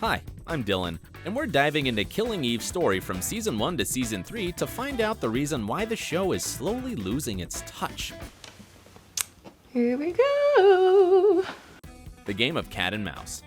Hi, I'm Dylan, and we're diving into Killing Eve's story from Season 1 to Season 3 to find out the reason why the show is slowly losing its touch. Here we go! The game of cat and mouse.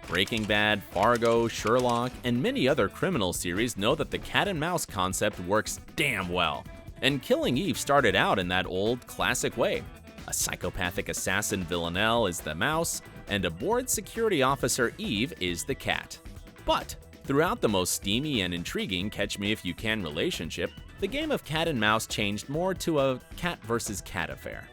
Breaking Bad, Fargo, Sherlock, and many other criminal series know that the cat and mouse concept works damn well. And Killing Eve started out in that old, classic way. A psychopathic assassin Villanelle is the mouse, and a bored security officer Eve is the cat. But throughout the most steamy and intriguing Catch Me If You Can relationship, the game of cat and mouse changed more to a cat versus cat affair.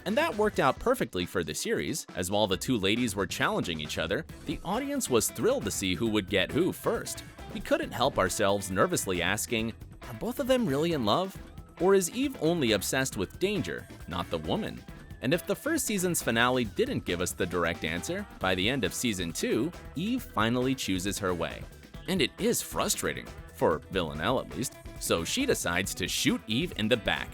And that worked out perfectly for the series, as while the two ladies were challenging each other, the audience was thrilled to see who would get who first. We couldn't help ourselves nervously asking, are both of them really in love? Or is Eve only obsessed with danger, not the woman? And if the first season's finale didn't give us the direct answer, by the end of Season 2, Eve finally chooses her way. And it is frustrating, for Villanelle at least, so she decides to shoot Eve in the back.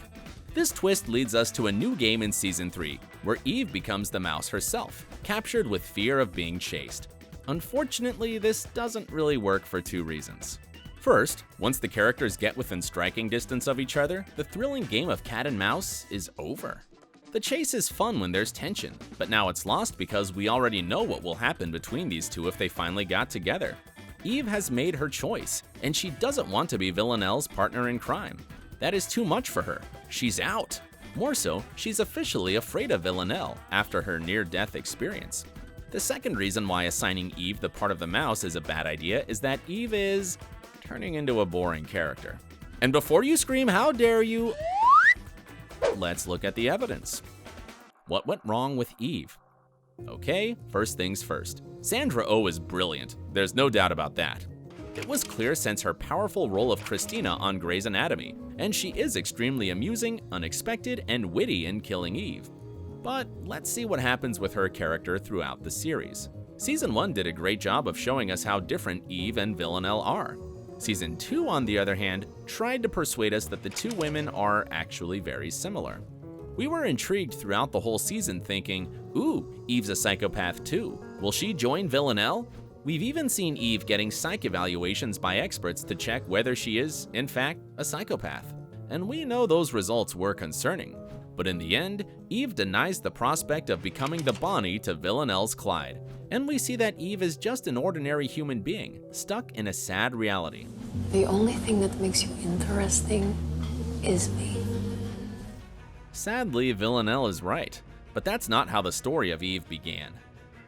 This twist leads us to a new game in Season 3, where Eve becomes the mouse herself, captured with fear of being chased. Unfortunately, this doesn't really work for two reasons. First, once the characters get within striking distance of each other, the thrilling game of cat and mouse is over. The chase is fun when there's tension, but now it's lost because we already know what will happen between these two if they finally got together. Eve has made her choice, and she doesn't want to be Villanelle's partner in crime. That is too much for her. She's out. More so, she's officially afraid of Villanelle after her near-death experience. The second reason why assigning Eve the part of the mouse is a bad idea is that Eve is turning into a boring character. And before you scream, how dare you, let's look at the evidence. What went wrong with Eve? Okay, first things first. Sandra Oh is brilliant, there's no doubt about that. It was clear since her powerful role of Christina on Grey's Anatomy, and she is extremely amusing, unexpected, and witty in Killing Eve. But let's see what happens with her character throughout the series. Season 1 did a great job of showing us how different Eve and Villanelle are. Season 2, on the other hand, tried to persuade us that the two women are actually very similar. We were intrigued throughout the whole season thinking, ooh, Eve's a psychopath too. Will she join Villanelle? We've even seen Eve getting psych evaluations by experts to check whether she is, in fact, a psychopath. And we know those results were concerning. But in the end, Eve denies the prospect of becoming the Bonnie to Villanelle's Clyde. And we see that Eve is just an ordinary human being, stuck in a sad reality. The only thing that makes you interesting is me. Sadly, Villanelle is right, but that's not how the story of Eve began.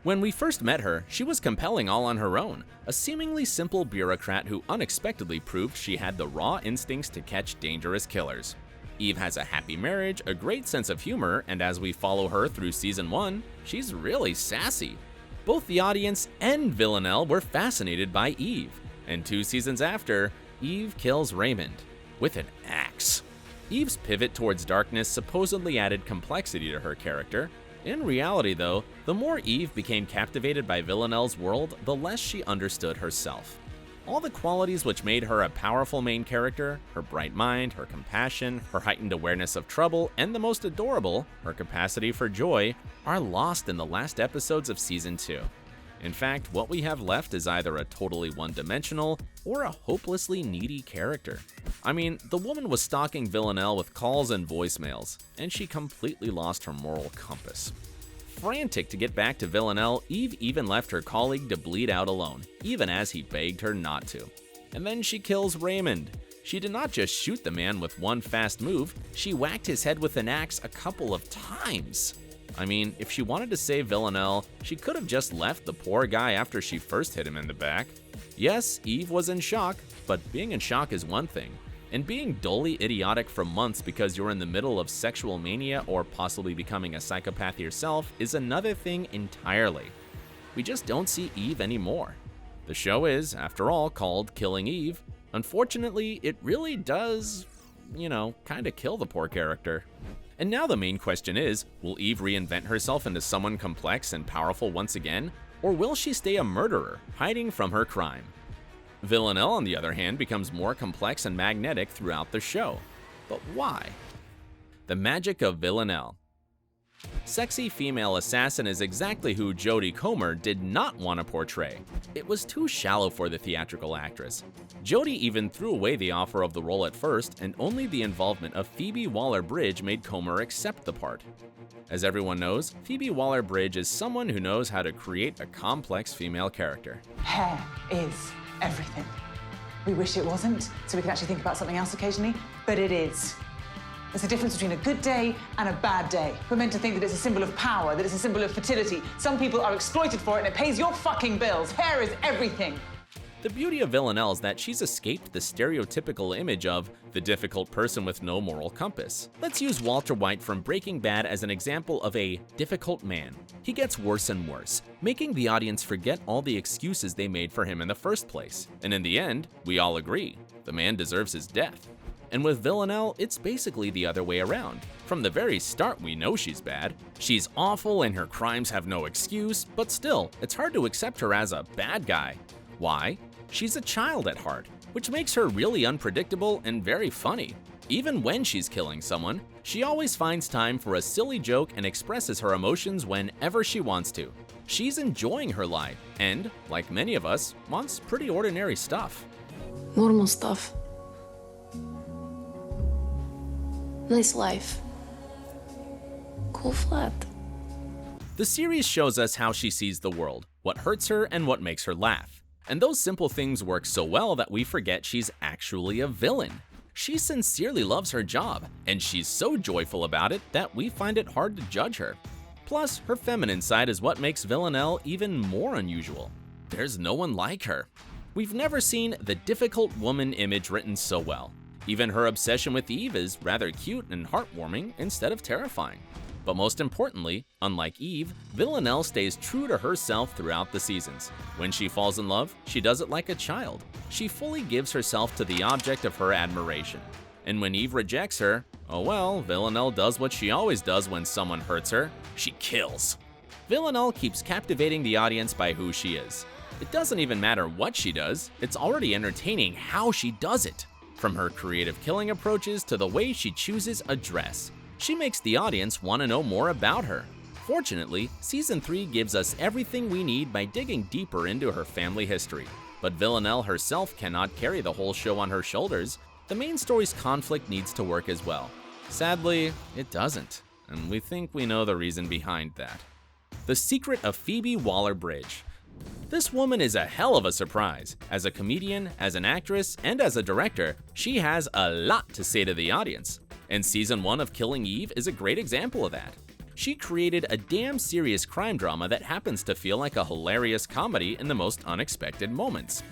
When we first met her, she was compelling all on her own, a seemingly simple bureaucrat who unexpectedly proved she had the raw instincts to catch dangerous killers. Eve has a happy marriage, a great sense of humor, and as we follow her through Season 1, she's really sassy. Both the audience and Villanelle were fascinated by Eve, and 2 seasons after, Eve kills Raymond with an axe. Eve's pivot towards darkness supposedly added complexity to her character. In reality though, the more Eve became captivated by Villanelle's world, the less she understood herself. All the qualities which made her a powerful main character, her bright mind, her compassion, her heightened awareness of trouble, and the most adorable, her capacity for joy, are lost in the last episodes of Season 2. In fact, what we have left is either a totally one-dimensional or a hopelessly needy character. I mean, the woman was stalking Villanelle with calls and voicemails, and she completely lost her moral compass. Frantic to get back to Villanelle, Eve even left her colleague to bleed out alone, even as he begged her not to. And then she kills Raymond. She did not just shoot the man with one fast move, she whacked his head with an axe a couple of times. I mean, if she wanted to save Villanelle, she could have just left the poor guy after she first hit him in the back. Yes, Eve was in shock, but being in shock is one thing, and being dully idiotic for months because you're in the middle of sexual mania or possibly becoming a psychopath yourself is another thing entirely. We just don't see Eve anymore. The show is, after all, called Killing Eve. Unfortunately, it really does, kinda kill the poor character. And now the main question is, will Eve reinvent herself into someone complex and powerful once again, or will she stay a murderer, hiding from her crime? Villanelle, on the other hand, becomes more complex and magnetic throughout the show. But why? The magic of Villanelle. Sexy female assassin is exactly who Jodie Comer did not want to portray. It was too shallow for the theatrical actress. Jodie even threw away the offer of the role at first, and only the involvement of Phoebe Wallerbridge made Comer accept the part. As everyone knows, Phoebe Wallerbridge is someone who knows how to create a complex female character. Hair is everything. We wish it wasn't, so we can actually think about something else occasionally, but it is. There's a difference between a good day and a bad day. We're meant to think that it's a symbol of power, that it's a symbol of fertility. Some people are exploited for it and it pays your fucking bills. Hair is everything. The beauty of Villanelle is that she's escaped the stereotypical image of the difficult person with no moral compass. Let's use Walter White from Breaking Bad as an example of a difficult man. He gets worse and worse, making the audience forget all the excuses they made for him in the first place. And in the end, we all agree, the man deserves his death. And with Villanelle, it's basically the other way around. From the very start, we know she's bad. She's awful and her crimes have no excuse, but still, it's hard to accept her as a bad guy. Why? She's a child at heart, which makes her really unpredictable and very funny. Even when she's killing someone, she always finds time for a silly joke and expresses her emotions whenever she wants to. She's enjoying her life and, like many of us, wants pretty ordinary stuff. Normal stuff. Nice life. Cool flat. The series shows us how she sees the world, what hurts her and what makes her laugh. And those simple things work so well that we forget she's actually a villain. She sincerely loves her job, and she's so joyful about it that we find it hard to judge her. Plus, her feminine side is what makes Villanelle even more unusual. There's no one like her. We've never seen the difficult woman image written so well. Even her obsession with Eve is rather cute and heartwarming instead of terrifying. But most importantly, unlike Eve, Villanelle stays true to herself throughout the seasons. When she falls in love, she does it like a child. She fully gives herself to the object of her admiration. And when Eve rejects her, oh well, Villanelle does what she always does when someone hurts her. She kills. Villanelle keeps captivating the audience by who she is. It doesn't even matter what she does, it's already entertaining how she does it. From her creative killing approaches to the way she chooses a dress, she makes the audience want to know more about her. Fortunately, Season 3 gives us everything we need by digging deeper into her family history. But Villanelle herself cannot carry the whole show on her shoulders. The main story's conflict needs to work as well. Sadly, it doesn't, and we think we know the reason behind that. The Secret of Phoebe Wallerbridge. This woman is a hell of a surprise. As a comedian, as an actress, and as a director, she has a lot to say to the audience. And Season 1 of Killing Eve is a great example of that. She created a damn serious crime drama that happens to feel like a hilarious comedy in the most unexpected moments.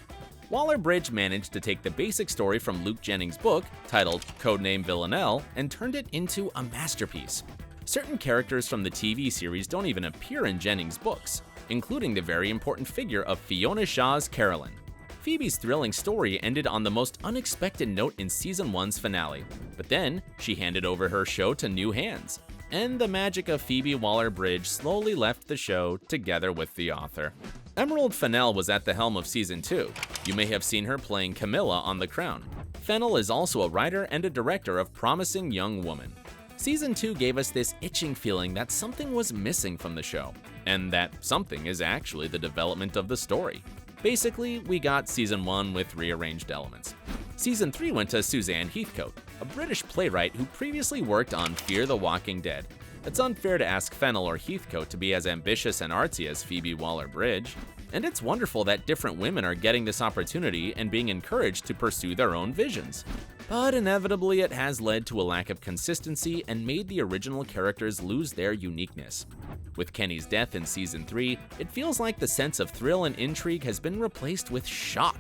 Wallerbridge managed to take the basic story from Luke Jennings' book, titled Codename Villanelle, and turned it into a masterpiece. Certain characters from the TV series don't even appear in Jennings' books, including the very important figure of Fiona Shaw's Carolyn. Phoebe's thrilling story ended on the most unexpected note in Season 1's finale, but then she handed over her show to new hands, and the magic of Phoebe Wallerbridge slowly left the show together with the author. Emerald Fennell was at the helm of Season 2. You may have seen her playing Camilla on The Crown. Fennell is also a writer and a director of Promising Young Woman. Season 2 gave us this itching feeling that something was missing from the show, and that something is actually the development of the story. Basically, we got Season 1 with rearranged elements. Season 3 went to Suzanne Heathcote, a British playwright who previously worked on Fear the Walking Dead. It's unfair to ask Fennell or Heathcote to be as ambitious and artsy as Phoebe Wallerbridge, and it's wonderful that different women are getting this opportunity and being encouraged to pursue their own visions. But inevitably, it has led to a lack of consistency and made the original characters lose their uniqueness. With Kenny's death in Season 3, it feels like the sense of thrill and intrigue has been replaced with shock.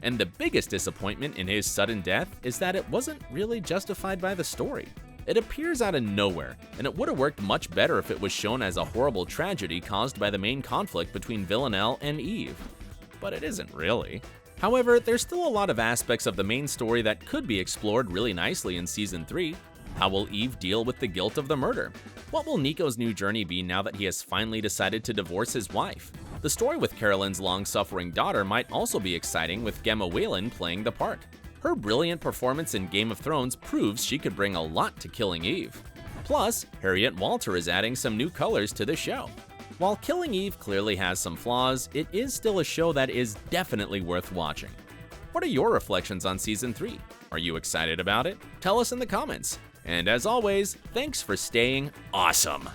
And the biggest disappointment in his sudden death is that it wasn't really justified by the story. It appears out of nowhere, and it would have worked much better if it was shown as a horrible tragedy caused by the main conflict between Villanelle and Eve. But it isn't really. However, there's still a lot of aspects of the main story that could be explored really nicely in Season 3. How will Eve deal with the guilt of the murder? What will Nico's new journey be now that he has finally decided to divorce his wife? The story with Carolyn's long-suffering daughter might also be exciting, with Gemma Whelan playing the part. Her brilliant performance in Game of Thrones proves she could bring a lot to Killing Eve. Plus, Harriet Walter is adding some new colors to the show. While Killing Eve clearly has some flaws, it is still a show that is definitely worth watching. What are your reflections on Season 3? Are you excited about it? Tell us in the comments. And as always, thanks for staying awesome!